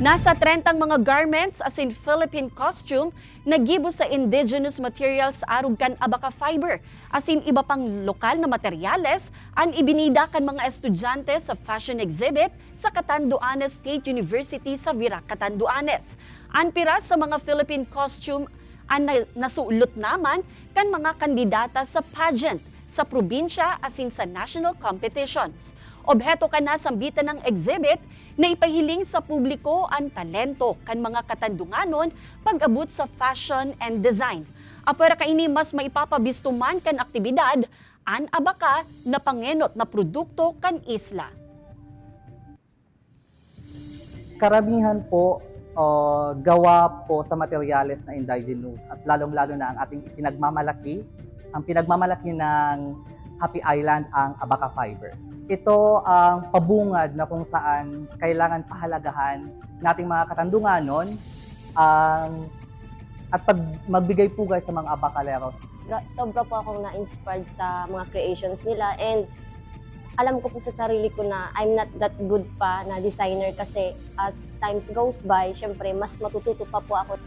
Nasa 30 mga garments as in Philippine costume nagibo sa indigenous materials arug kan abaca fiber as in iba pang lokal na materyales ang ibinida kan mga estudyante sa fashion exhibit sa Catanduanes State University sa Virac, Catanduanes. Ang pira sa mga Philippine costume ang nasuulot naman kan mga kandidata sa pageant sa probinsya as in sa national competitions. Obheto ka na sambitan ng exhibit na ipahiling sa publiko ang talento kan mga katandunganon pag-abot sa fashion and design. Apara kaini mas maipapabistuman kan aktibidad an abaka na pangenot na produkto kan isla. Karamihan po gawa po sa materyales na indigenous at lalong-lalo na ang ating pinagmamalaki, ang pinagmamalaki ng Happy Island ang abaca fiber. Ito ang pabungad na kung saan kailangan pahalagahan nating mga katandunganon at magbigay pugay sa mga abacaleros. Sobra po akong na-inspired sa mga creations nila and alam ko po sa sarili ko na I'm not that good pa na designer kasi as times goes by, syempre mas matututo pa po ako.